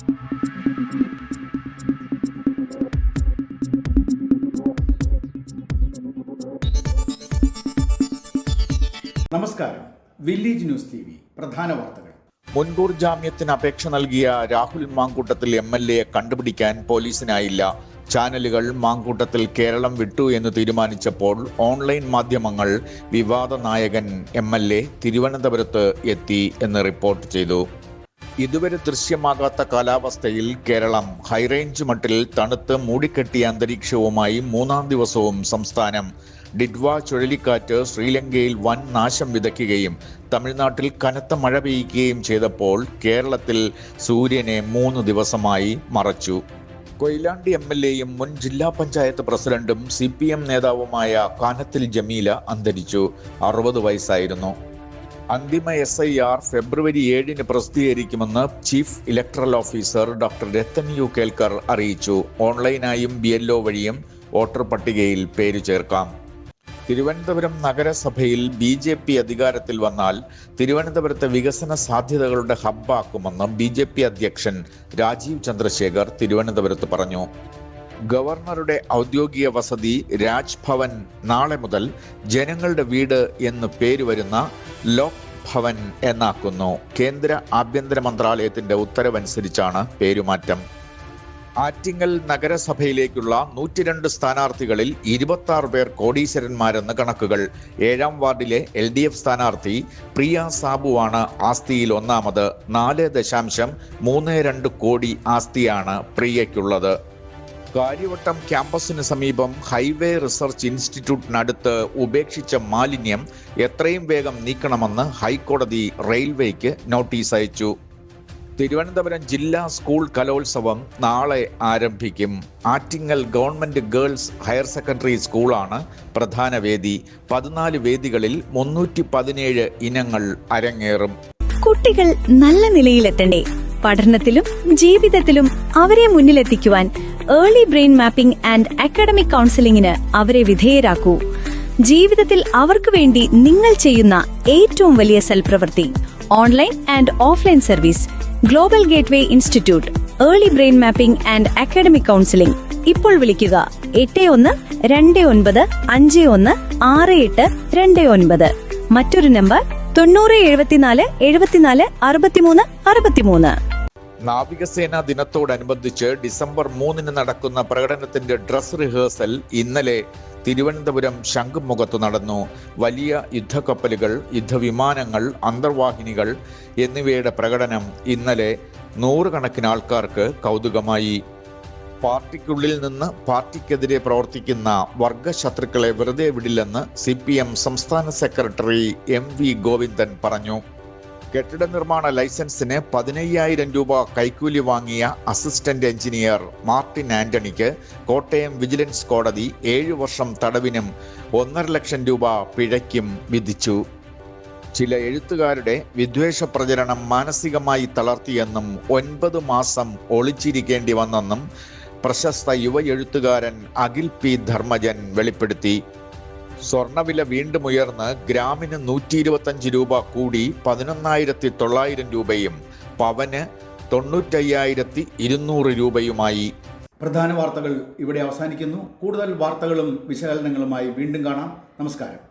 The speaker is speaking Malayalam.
നമസ്കാരം. വില്ലേജ് ന്യൂസ് TV പ്രധാന വാർത്തകൾ. മുൻകൂർ ജാമ്യത്തിന് അപേക്ഷ നൽകിയ രാഹുൽ മാങ്കൂട്ടത്തിൽ MLA കണ്ടുപിടിക്കാൻ പോലീസിനായില്ല. ചാനലുകൾ മാങ്കൂട്ടത്തിൽ കേരളം വിട്ടു എന്ന് തീരുമാനിച്ചപ്പോൾ ഓൺലൈൻ മാധ്യമങ്ങൾ വിവാദ നായകൻ MLA തിരുവനന്തപുരത്ത് എത്തി എന്ന് റിപ്പോർട്ട് ചെയ്തു. ഇതുവരെ ദൃശ്യമാകാത്ത കാലാവസ്ഥയിൽ കേരളം ഹൈറേഞ്ച് മട്ടിൽ തണുത്ത് മൂടിക്കെട്ടിയ അന്തരീക്ഷവുമായി മൂന്നാം ദിവസവും സംസ്ഥാനം. ഡിഡ്വ ചുഴലിക്കാറ്റ് ശ്രീലങ്കയിൽ വൻ നാശം വിതയ്ക്കുകയും തമിഴ്നാട്ടിൽ കനത്ത മഴ പെയ്യുകയും ചെയ്തപ്പോൾ കേരളത്തിൽ സൂര്യനെ 3 ദിവസമായി മറച്ചു. കൊയിലാണ്ടി MLAയും മുൻ ജില്ലാ പഞ്ചായത്ത് പ്രസിഡന്റും CPM നേതാവുമായ കാനത്തിൽ ജമീല അന്തരിച്ചു. 60 വയസ്സായിരുന്നു. അന്തിമ SIR ഫെബ്രുവരി 7 പ്രസിദ്ധീകരിക്കുമെന്ന് chief electoral officer doctor Rathan U Kelkar അറിയിച്ചു. ഓൺലൈനായും BLO വഴിയും വോട്ടർ പട്ടികയിൽ പേര് ചേർക്കാം. തിരുവനന്തപുരം നഗരസഭയിൽ BJP അധികാരത്തിൽ വന്നാൽ തിരുവനന്തപുരത്തെ വികസന സാധ്യതകളുടെ ഹബ്ബാക്കുമെന്ന് BJP അധ്യക്ഷൻ രാജീവ് ചന്ദ്രശേഖർ തിരുവനന്തപുരത്ത് പറഞ്ഞു. ഗവർണറുടെ ഔദ്യോഗിക വസതി രാജ്ഭവൻ നാളെ മുതൽ ജനങ്ങളുടെ വീട് എന്ന് പേര് വരുന്ന ലോക് ഭവൻ എന്നാക്കുന്നു. കേന്ദ്ര ആഭ്യന്തര മന്ത്രാലയത്തിന്റെ ഉത്തരവനുസരിച്ചാണ് പേരുമാറ്റം. ആറ്റിങ്ങൽ നഗരസഭയിലേക്കുള്ള 102 സ്ഥാനാർത്ഥികളിൽ 26 പേർ കോടീശ്വരന്മാരെന്ന് കണക്കുകൾ. 7ാം വാർഡിലെ LDF സ്ഥാനാർത്ഥി പ്രിയ സാബുവാണ് ആസ്തിയിൽ ഒന്നാമത്. 4.32 കോടി ആസ്തിയാണ് പ്രിയയ്ക്കുള്ളത്. കാര്യവട്ടം ക്യാമ്പസിന് സമീപം ഹൈവേ റിസർച്ച് ഇൻസ്റ്റിറ്റ്യൂട്ടിനടുത്ത് ഉപേക്ഷിച്ച മാലിന്യം എത്രയും വേഗം നീക്കണമെന്ന് ഹൈക്കോടതി റെയിൽവേക്ക് നോട്ടീസ് അയച്ചു. തിരുവനന്തപുരം ജില്ലാ സ്കൂൾ കലോത്സവം നാളെ ആരംഭിക്കും. Attingal government girls higher secondary സ്കൂളാണ് പ്രധാന വേദി. 14 വേദികളിൽ 317 ഇനങ്ങൾ അരങ്ങേറും. കുട്ടികൾ നല്ല നിലയിലെത്തണ്ടേ? പഠനത്തിലും ജീവിതത്തിലും അവരെ മുന്നിലെത്തിക്കുവാൻ early brain mapping and academic കൗൺസിലിംഗിന് അവരെ വിധേയരാക്കൂ. ജീവിതത്തിൽ അവർക്ക് വേണ്ടി നിങ്ങൾ ചെയ്യുന്ന ഏറ്റവും വലിയ സൽപ്രവൃത്തി online and offline service global gateway institute early brain mapping and academic counselling. ഇപ്പോൾ വിളിക്കുക 81-21-51-6829. മറ്റൊരു നമ്പർ 9074746363. നാവികസേനാ ദിനത്തോടനുബന്ധിച്ച് ഡിസംബർ 3 നടക്കുന്ന പ്രകടനത്തിന്റെ ഡ്രസ് റിഹേഴ്സൽ ഇന്നലെ തിരുവനന്തപുരം ശംഖുമുഖത്ത് നടന്നു. വലിയ യുദ്ധക്കപ്പലുകൾ, യുദ്ധവിമാനങ്ങൾ, അന്തർവാഹിനികൾ എന്നിവയുടെ പ്രകടനം ഇന്നലെ 100 കണക്കിന് ആൾക്കാർക്ക് കൗതുകമായി. പാർട്ടിക്കുള്ളിൽ നിന്ന് പാർട്ടിക്കെതിരെ പ്രവർത്തിക്കുന്ന വർഗശത്രുക്കളെ വെറുതെ വിടില്ലെന്ന് CPM സംസ്ഥാന സെക്രട്ടറി MV ഗോവിന്ദൻ പറഞ്ഞു. കെട്ടിട നിർമ്മാണ ലൈസൻസിന് 15,000 രൂപ കൈക്കൂലി വാങ്ങിയ അസിസ്റ്റന്റ് എഞ്ചിനീയർ മാർട്ടിൻ ആന്റണിക്ക് കോട്ടയം വിജിലൻസ് കോടതി 7 വർഷം തടവിനും 1.5 ലക്ഷം രൂപ പിഴയ്ക്കും വിധിച്ചു. ചില എഴുത്തുകാരുടെ വിദ്വേഷ പ്രചരണം മാനസികമായി തളർത്തിയെന്നും 9 മാസം ഒളിച്ചിരിക്കേണ്ടി വന്നെന്നും പ്രശസ്ത യുവ എഴുത്തുകാരൻ അഖിൽ P ധർമ്മജൻ വെളിപ്പെടുത്തി. സ്വർണവില വീണ്ടും ഉയർന്ന് ഗ്രാമിന് 125 രൂപ കൂടി 11,900 രൂപയും പവന് 95,200 രൂപയുമായി. പ്രധാന വാർത്തകൾ ഇവിടെ അവസാനിക്കുന്നു. കൂടുതൽ വാർത്തകളും വിശകലനങ്ങളുമായി വീണ്ടും കാണാം. നമസ്കാരം.